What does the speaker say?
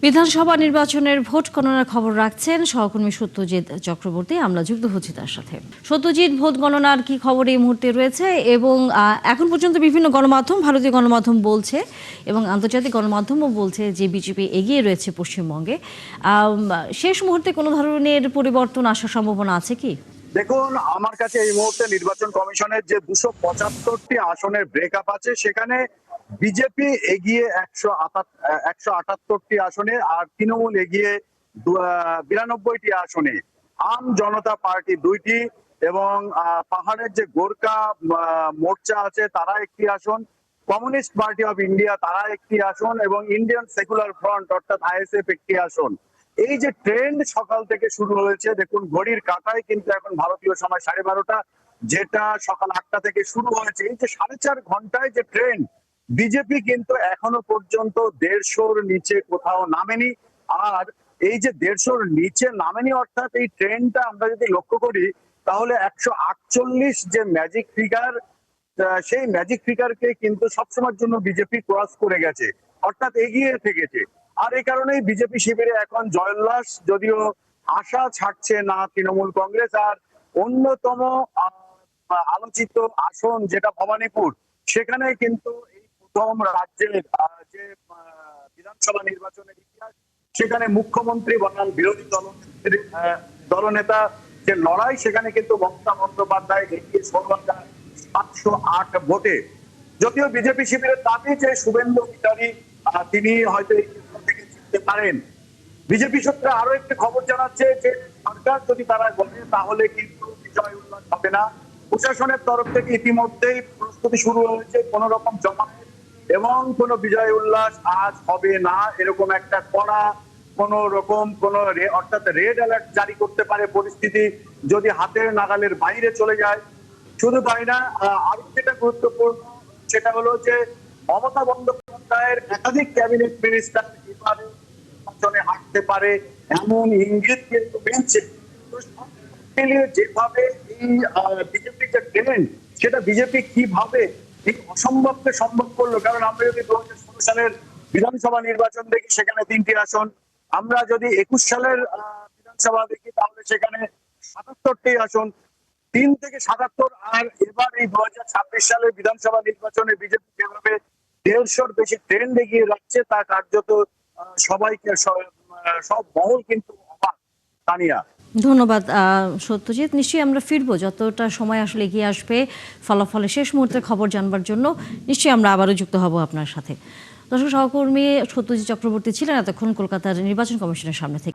বিধানসভা নির্বাচনের ভোট গণনার খবর রাখছেন সহকর্মী সত্যজিৎ চক্রবর্তী। আমরা যুক্ত হচ্ছি তার সাথে। সত্যজিৎ, ভোট গণনার কি খবর এই মুহূর্তে রয়েছে এবং এখন পর্যন্ত বিভিন্ন গণমাধ্যম, ভারতীয় গণমাধ্যম বলছে এবং আন্তর্জাতিক গণমাধ্যমও বলছে যে বিজেপি এগিয়ে রয়েছে পশ্চিমবঙ্গে। শেষ মুহূর্তে কোনো ধরনের পরিবর্তন আসার সম্ভাবনা আছে কি? দেখুন, আমার কাছে এই মুহূর্তে নির্বাচন কমিশনের যে 275টি আসনের ব্রেকআপ আছে, সেখানে বিজেপি এগিয়ে 178টি আসনে, আর তৃণমূল এগিয়ে 92টি আসনে। আম জনতা পার্টি 2টি এবং পাহাড়ের যে গোর্খা মোর্চা আছে তারা একটি আসন, কমিউনিস্ট পার্টি অফ ইন্ডিয়া তারা একটি আসন এবং ইন্ডিয়ান সেকুলার ফ্রন্ট অর্থাৎ আইএসএফ একটি আসন। এই যে ট্রেন্ড সকাল থেকে শুরু হয়েছে, দেখুন ঘড়ির কাঁটায় কিন্তু এখন ভারতীয় সময় 12:30, যেটা সকাল 8টা থেকে শুরু হয়েছে। এই যে 4.5 ঘন্টায় যে ট্রেন্ড, বিজেপি কিন্তু এখনো পর্যন্ত 150-র নিচে কোথাও নামেনি। আর এই যে 150-র নিচে নামেনি অর্থাৎ এই ট্রেন্ডটা আমরা যদি লক্ষ্য করি তাহলে 148 যে ম্যাজিক ফিগার, সেই ম্যাজিক ফিগারকে কিন্তু সবসময়ের জন্য বিজেপি ক্রস করে গেছে, অর্থাৎ এগিয়ে থেকেছে। আর এই কারণেই বিজেপি শিবিরে এখন জয়োল্লাস, যদিও আশা ছাড়ছে না তৃণমূল কংগ্রেস। আর অন্যতম আলোচিত আসন যেটা ভবানীপুর, সেখানে কিন্তু এই প্রথম রাজ্যের যে বিধানসভা নির্বাচনের ইতিহাস, সেখানে মুখ্যমন্ত্রী বনাম বিরোধী দলনেতা যে লড়াই, সেখানে কিন্তু মমতা বন্দ্যোপাধ্যায় এগিয়ে 16,708 ভোটে। যদিও বিজেপি শিবিরের দাবি যে শুভেন্দু অধিকারী তিনি হয়তো এই ক্ষেত্র থেকে জিততে পারেন। বিজেপি সূত্রে আরো একটি খবর জানাচ্ছে যে সরকার যদি তারা বলে তাহলে কিন্তু বিজয় উল্লাস হবে না। প্রশাসনের তরফ থেকে ইতিমধ্যেই প্রস্তুতি শুরু হয়েছে, কোন রকম জমায়েত এবং কোন বিজয় উল্লাস আজ হবে না, এরকম একটা কড়া কোন রকম অর্থাৎ রেড অ্যালার্ট জারি করতে পারে পরিস্থিতি যদি হাতের নাগালের বাইরে চলে যায়। শুধু তাই না, আরো যেটা গুরুত্বপূর্ণ সেটা হলো যে মমতা বন্দ্যোপাধ্যায়ের একাধিক ক্যাবিনেট মিনিস্টার এবারে নির্বাচনে হাঁটতে পারে এমন ইঙ্গিত কিন্তু মিলছে। যেভাবে এই বিজেপি যে ট্রেন্ড, সেটা বিজেপি কিভাবে এই অসম্ভবকে সম্ভব করলো। কারণ আমরা যদি 2016 সালের বিধানসভা নির্বাচন দেখি, সেখানে 3টি আসন। আমরা যদি 21 সালের বিধানসভা দেখি তাহলে সেখানে 77টি আসন, 3 থেকে 77। আর এবার এই 2026 সালের বিধানসভা নির্বাচনে বিজেপি যেভাবে 150-র বেশি ট্রেন্ড এগিয়ে রাখছে, তা কার্যত সবাইকে সব মহল কিন্তু অবাক। তানিয়া, ধন্যবাদ সত্যজিৎ। নিশ্চয়ই আমরা ফিরবো যতটা সময় আসলে এগিয়ে আসবে ফলাফলে শেষ মুহূর্তের খবর জানবার জন্য। নিশ্চয়ই আমরা আবারও যুক্ত হব আপনার সাথে। দর্শক, সহকর্মী সত্যজিৎ চক্রবর্তী ছিলেন এতক্ষণ কলকাতার নির্বাচন কমিশনের সামনে থেকে।